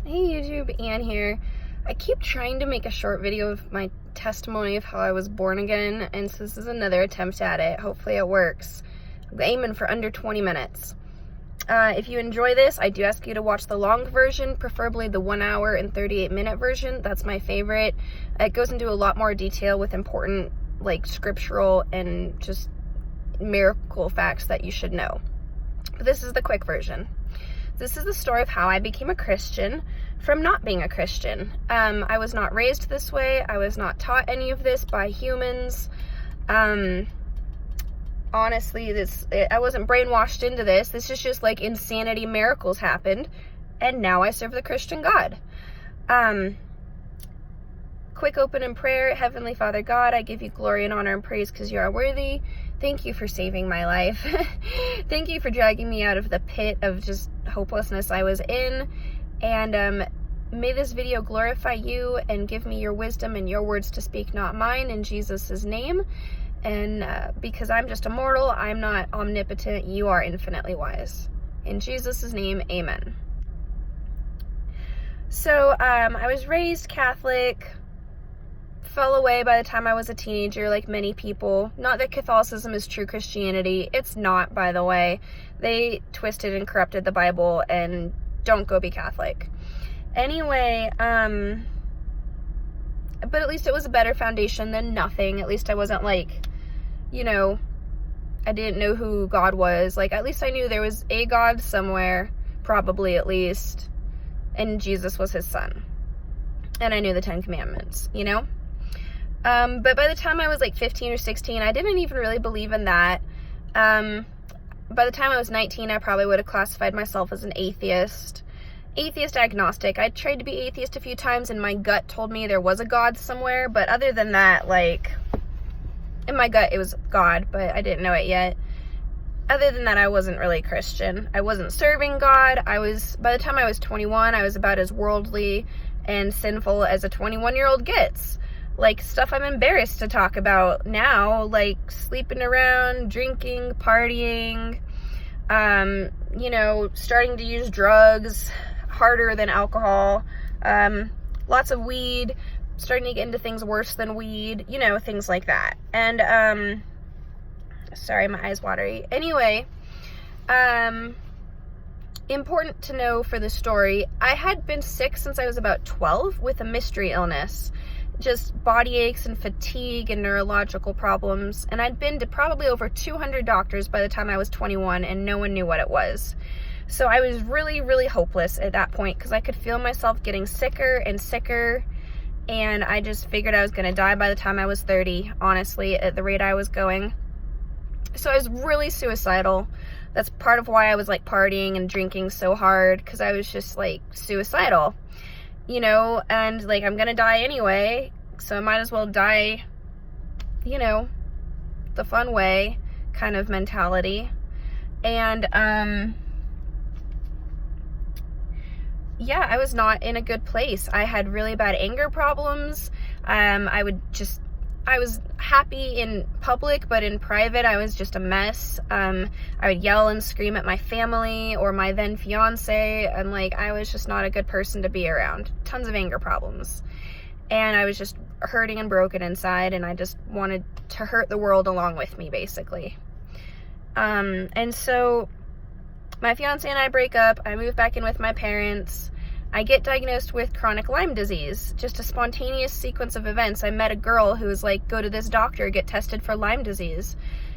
Hey YouTube, Ann here. I keep trying to make a short video of my testimony of how I was born again, and so this is another attempt at it. Hopefully it works. I'm aiming for under 20 minutes. If you enjoy this, I do ask you to watch the long version, preferably the 1 hour and 38-minute version. That's my favorite. It goes into a lot more detail with important, scriptural and just miracle facts that you should know. But this is the quick version. This is the story of how I became a Christian from not being a Christian. I was not raised this way. I was not taught any of this by humans. Honestly, I wasn't brainwashed into this. This is just like insanity miracles happened, and now I serve the Christian God. Quick open in prayer. Heavenly Father God, I give you glory and honor and praise because you are worthy. Thank you for saving my life. Thank you for dragging me out of the pit of just hopelessness I was in. And may this video glorify you and give me your wisdom and your words to speak, not mine, in Jesus' name. And because I'm just a mortal, I'm not omnipotent. You are infinitely wise. In Jesus' name, amen. So I was raised Catholic. Fell away by the time I was a teenager, like many people. Not that Catholicism is true Christianity. It's not, by the way. They twisted and corrupted the Bible, and don't go be Catholic. Anyway, but at least it was a better foundation than nothing. At least I wasn't I didn't know who God was. At least I knew there was a God somewhere, probably at least, and Jesus was his son. And I knew the 10 Commandments, But by the time I was 15 or 16, I didn't even really believe in that. By the time I was 19, I probably would have classified myself as an atheist. Atheist agnostic. I tried to be atheist a few times and my gut told me there was a God somewhere, but other than that, in my gut it was God, but I didn't know it yet. Other than that, I wasn't really Christian. I wasn't serving God. By the time I was 21, I was about as worldly and sinful as a 21-year-old gets. Stuff I'm embarrassed to talk about now, sleeping around, drinking, partying, starting to use drugs harder than alcohol, lots of weed, starting to get into things worse than weed, things like that. And, sorry, my eye's watery. Anyway, important to know for the story, I had been sick since I was about 12 with a mystery illness. Just body aches and fatigue and neurological problems, and I'd been to probably over 200 doctors by the time I was 21, and no one knew what it was. So I was really, really hopeless at that point because I could feel myself getting sicker and sicker, and I just figured I was going to die by the time I was 30, honestly, at the rate I was going. So I was really suicidal. That's part of why I was partying and drinking so hard, because I was just suicidal. And I'm gonna die anyway, so I might as well die, the fun way kind of mentality. And, yeah, I was not in a good place. I had really bad anger problems. I was happy in public, but in private, I was just a mess. I would yell and scream at my family or my then fiance, and I was just not a good person to be around. Tons of anger problems. And I was just hurting and broken inside, and I just wanted to hurt the world along with me, basically. And so my fiance and I break up. I move back in with my parents. I get diagnosed with chronic Lyme disease. Just a spontaneous sequence of events. I met a girl who was go to this doctor, get tested for Lyme disease.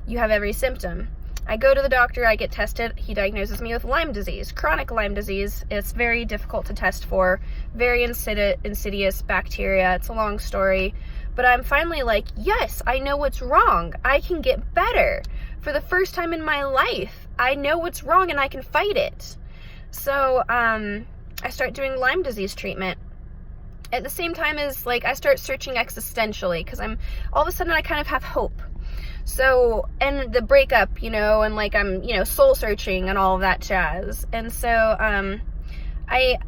You have every symptom. I go to the doctor, I get tested. He diagnoses me with Lyme disease, chronic Lyme disease. It's very difficult to test for, very insidious bacteria. It's a long story. But I'm finally yes, I know what's wrong. I can get better. For the first time in my life, I know what's wrong and I can fight it. So, I start doing Lyme disease treatment. At the same time as, I start searching existentially, because all of a sudden I kind of have hope. So, and the breakup, and I'm, soul searching and all of that jazz. And so, I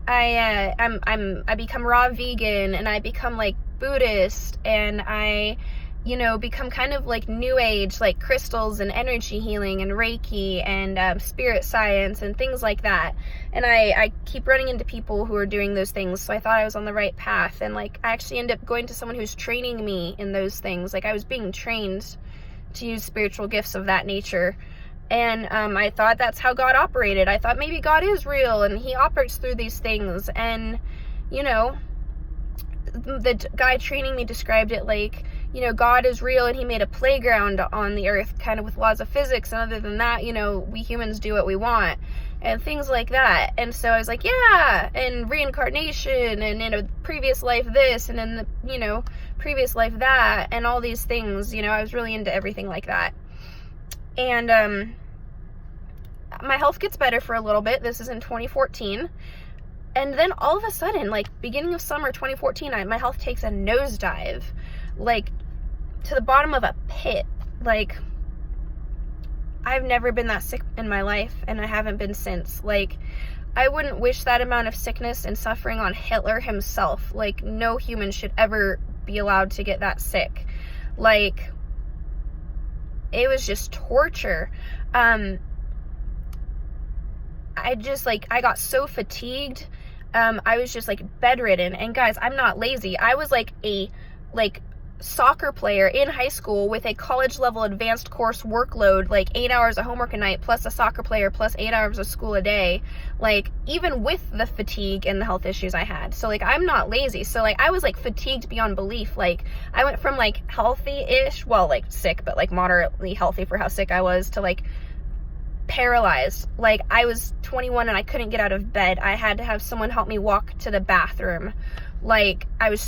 become raw vegan, and I become Buddhist, and I you know, become kind of like new age, like crystals and energy healing and Reiki and spirit science and things like that. And I keep running into people who are doing those things, so I thought I was on the right path. And like, I actually ended up going to someone who's training me in those things. Like, I was being trained to use spiritual gifts of that nature. And I thought that's how God operated. I thought maybe God is real and he operates through these things. And, you know, the guy training me described it like, you know, God is real and he made a playground on the earth kind of with laws of physics, and other than that, you know, we humans do what we want and things like that. And so I was like, yeah, and reincarnation, and in a previous life this, and in the, you know, previous life that, and all these things. You know, I was really into everything like that. And my health gets better for a little bit. This is in 2014. And then all of a sudden, like beginning of summer 2014, my health takes a nosedive, like to the bottom of a pit. Like, I've never been that sick in my life, and I haven't been since. Like, I wouldn't wish that amount of sickness and suffering on Hitler himself. Like, no human should ever be allowed to get that sick. Like, it was just torture. I got so fatigued. I was just like bedridden. And guys, I'm not lazy. I was like a soccer player in high school with a college level advanced course workload, like 8 hours of homework a night, plus a soccer player, plus 8 hours of school a day, like even with the fatigue and the health issues I had. So like, I'm not lazy. So like, I was like fatigued beyond belief. Like, I went from like healthy-ish, well, like sick, but like moderately healthy for how sick I was, to like paralyzed. Like, I was 21 and I couldn't get out of bed. I had to have someone help me walk to the bathroom. Like,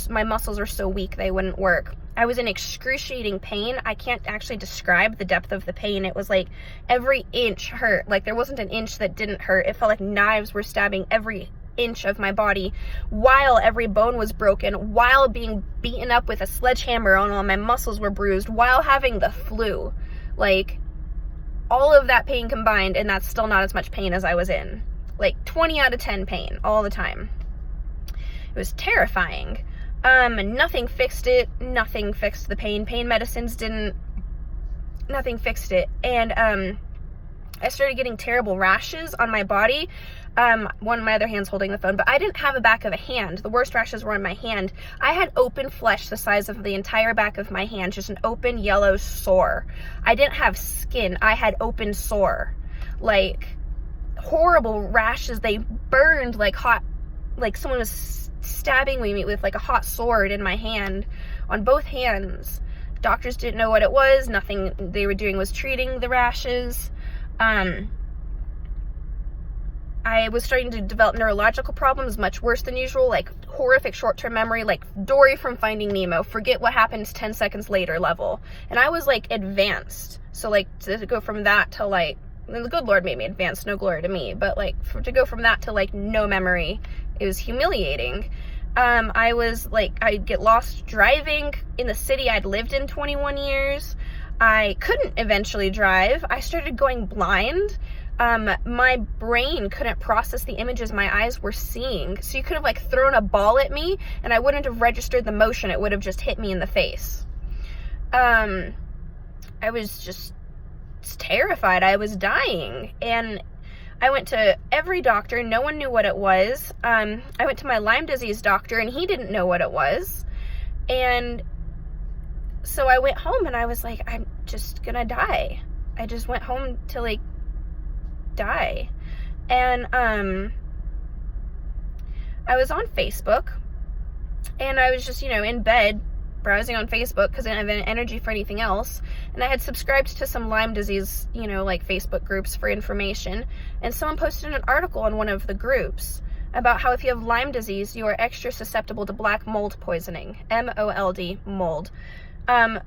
my muscles were so weak they wouldn't work. I was in excruciating pain. I can't actually describe the depth of the pain. It was like every inch hurt. Like, there wasn't an inch that didn't hurt. It felt like knives were stabbing every inch of my body, while every bone was broken, while being beaten up with a sledgehammer and all my muscles were bruised, while having the flu. Like, all of that pain combined, and that's still not as much pain as I was in. Like 20 out of 10 pain all the time. It was terrifying. Nothing fixed it. Nothing fixed the pain. Pain medicines didn't. Nothing fixed it. And I started getting terrible rashes on my body. One of my other hand's holding the phone, but I didn't have a back of a hand. The worst rashes were on my hand. I had open flesh the size of the entire back of my hand, just an open yellow sore. I didn't have skin. I had open sore. Like, horrible rashes. They burned like hot, like someone was stabbing me with like a hot sword in my hand, on both hands. Doctors didn't know what it was. Nothing they were doing was treating the rashes. I was starting to develop neurological problems, much worse than usual, like horrific short-term memory, like Dory from Finding Nemo, forget what happens 10 seconds later level. And I was like advanced. So like, to go from that to like, the good Lord made me advanced, no glory to me, but like, to go from that to like no memory, it was humiliating. I was like, I'd get lost driving in the city I'd lived in 21 years. I couldn't eventually drive. I started going blind. My brain couldn't process the images my eyes were seeing. So you could have like thrown a ball at me and I wouldn't have registered the motion. It would have just hit me in the face. I was just terrified. I was dying. And I went to every doctor. No one knew what it was. I went to my Lyme disease doctor and he didn't know what it was. And so I went home and I was like, I'm just gonna die. I just went home to like die. And I was on Facebook and I was just, you know, in bed browsing on Facebook because I didn't have any energy for anything else. And I had subscribed to some Lyme disease, you know, like Facebook groups for information. And someone posted an article in one of the groups about how if you have Lyme disease, you are extra susceptible to black mold poisoning, MOLD, mold.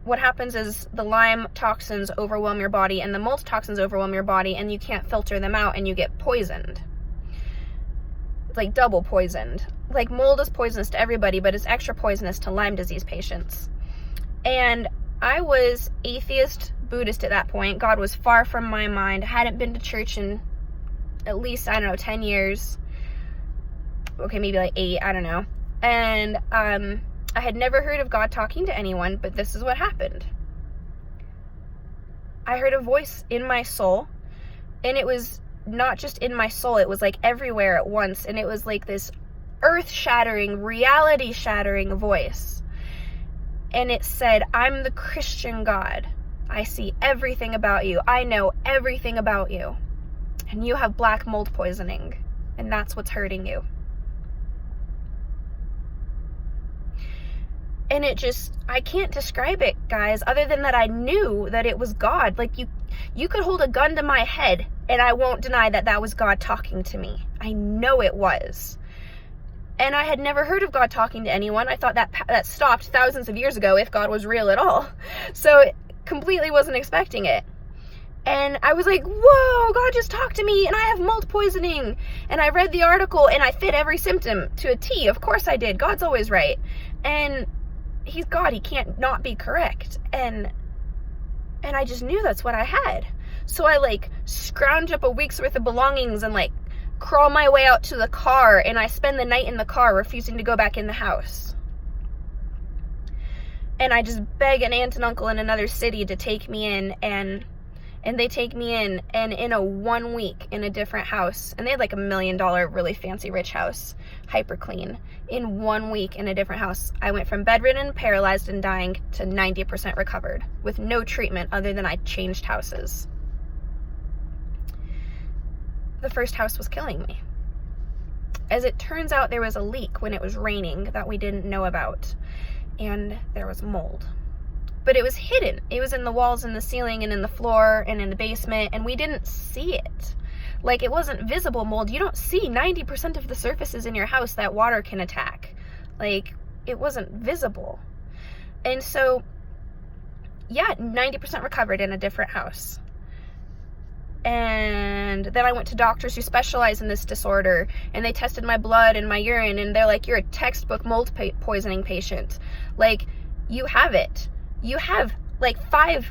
What happens is the Lyme toxins overwhelm your body and the mold toxins overwhelm your body and you can't filter them out and you get poisoned. Like double poisoned. Like mold is poisonous to everybody, but it's extra poisonous to Lyme disease patients. And I was atheist, Buddhist at that point. God was far from my mind. I hadn't been to church in at least, I don't know, 10 years. Okay, maybe like 8, I don't know. And I had never heard of God talking to anyone, but this is what happened. I heard a voice in my soul, and it was not just in my soul, it was like everywhere at once, and it was like this earth-shattering, reality-shattering voice. And it said, I'm the Christian God. I see everything about you. I know everything about you. And you have black mold poisoning, and that's what's hurting you. And it just, I can't describe it, guys, other than that I knew that it was God. Like, you could hold a gun to my head, and I won't deny that that was God talking to me. I know it was. And I had never heard of God talking to anyone. I thought that stopped thousands of years ago, if God was real at all. So it completely wasn't expecting it. And I was like, whoa, God just talked to me, and I have mold poisoning. And I read the article, and I fit every symptom to a T. Of course I did. God's always right. And he's God. He can't not be correct. And I just knew that's what I had. So I, like, scrounge up a week's worth of belongings and, like, crawl my way out to the car, and I spend the night in the car, refusing to go back in the house. And I just beg an aunt and uncle in another city to take me in, and they take me in, and in a 1 week in a different house, and they had like $1 million, really fancy, rich house, hyper clean. In 1 week in a different house, I went from bedridden, paralyzed, and dying to 90% recovered with no treatment other than I changed houses. The first house was killing me. As it turns out, there was a leak when it was raining that we didn't know about, and there was mold. But it was hidden. It was in the walls and the ceiling and in the floor and in the basement, and we didn't see it. Like, it wasn't visible mold. You don't see 90% of the surfaces in your house that water can attack. Like, it wasn't visible. And so, yeah, 90% recovered in a different house. And then I went to doctors who specialize in this disorder, and they tested my blood and my urine, and they're like, you're a textbook mold poisoning patient. Like, you have it. You have like 5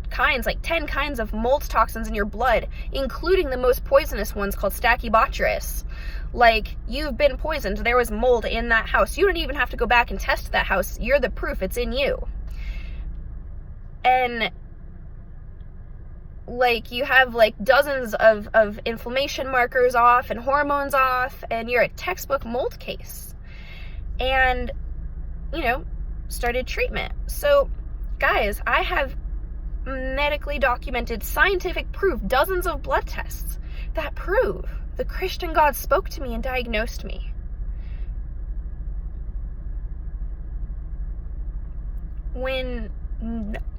kinds, like 10 kinds of mold toxins in your blood, including the most poisonous ones called Stachybotrys. Like, you've been poisoned. There was mold in that house. You don't even have to go back and test that house. You're the proof. It's in you. And like, you have like dozens of inflammation markers off and hormones off, and you're a textbook mold case. And, you know, started treatment. So, guys, I have medically documented scientific proof, dozens of blood tests that prove the Christian God spoke to me and diagnosed me. When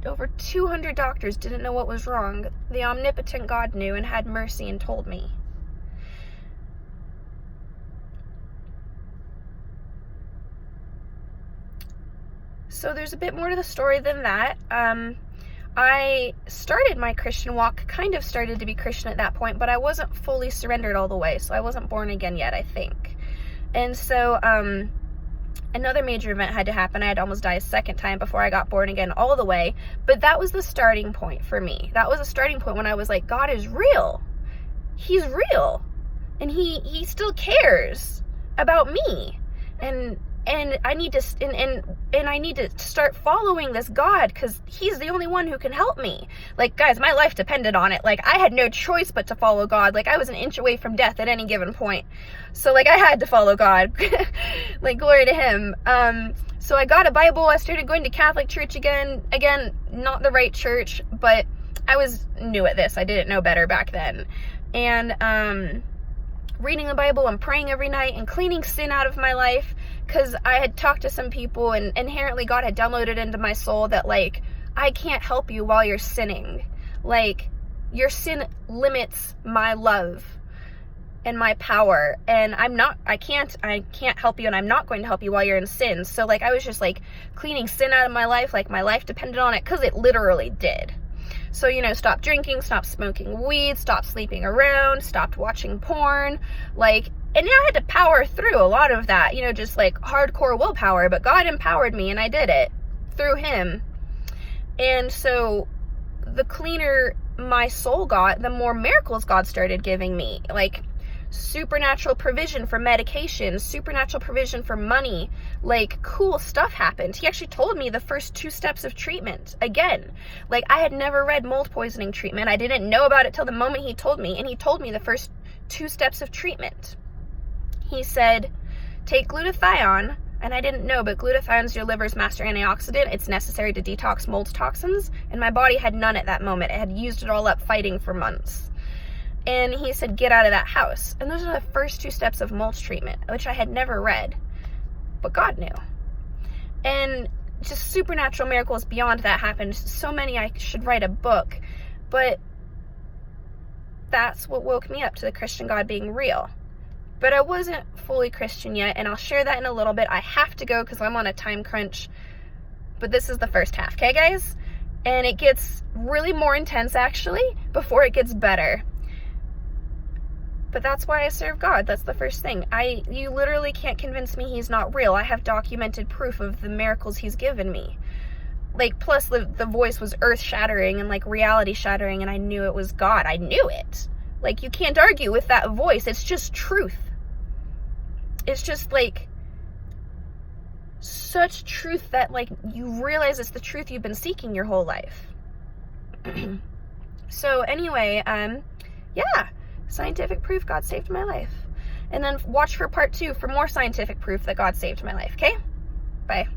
over 200 doctors didn't know what was wrong, the omnipotent God knew and had mercy and told me. So there's a bit more to the story than that. I started my Christian walk, kind of started to be Christian at that point, but I wasn't fully surrendered all the way, so I wasn't born again yet, I think. And so another major event had to happen. I had almost died a second time before I got born again all the way, but that was the starting point for me. That was a starting point when I was like, God is real. He's real. And he still cares about me. And I need to and I need to start following this God, because he's the only one who can help me. Like, guys, my life depended on it. Like, I had no choice but to follow God. Like, I was an inch away from death at any given point. So, like, I had to follow God. Like, glory to him. So I got a Bible. I started going to Catholic church again. Again, not the right church, but I was new at this. I didn't know better back then. And reading the Bible and praying every night and cleaning sin out of my life, because I had talked to some people, and inherently God had downloaded into my soul that, like, I can't help you while you're sinning. Like, your sin limits my love and my power, and I can't help you, and I'm not going to help you while you're in sin. So, like, I was just, like, cleaning sin out of my life, like my life depended on it, because it literally did. So, you know, stopped drinking, stopped smoking weed, stopped sleeping around, stopped watching porn, like, and I had to power through a lot of that, you know, just like hardcore willpower, but God empowered me, and I did it through him. And so the cleaner my soul got, the more miracles God started giving me. Like, supernatural provision for medication, supernatural provision for money. Like, cool stuff happened. He actually told me the first 2 steps of treatment. Again, like, I had never read mold poisoning treatment. I didn't know about it till the moment he told me, and he told me the first 2 steps of treatment. He said, take glutathione, and I didn't know, but glutathione is your liver's master antioxidant. It's necessary to detox mold toxins, and my body had none at that moment. It had used it all up fighting for months. And he said, get out of that house. And those are the first 2 steps of mold treatment, which I had never read, but God knew. And just supernatural miracles beyond that happened. So many, I should write a book, but that's what woke me up to the Christian God being real. But I wasn't fully Christian yet, and I'll share that in a little bit. I have to go because I'm on a time crunch, but this is the first half, okay, guys? And it gets really more intense, actually, before it gets better. But that's why I serve God. That's the first thing. You literally can't convince me he's not real. I have documented proof of the miracles he's given me. Like, plus the voice was earth-shattering and, like, reality-shattering, and I knew it was God. I knew it. Like, you can't argue with that voice. It's just truth. It's just, like, such truth that, like, you realize it's the truth you've been seeking your whole life. So, anyway, yeah. Scientific proof God saved my life. And then watch for part 2 for more scientific proof that God saved my life, okay? Bye.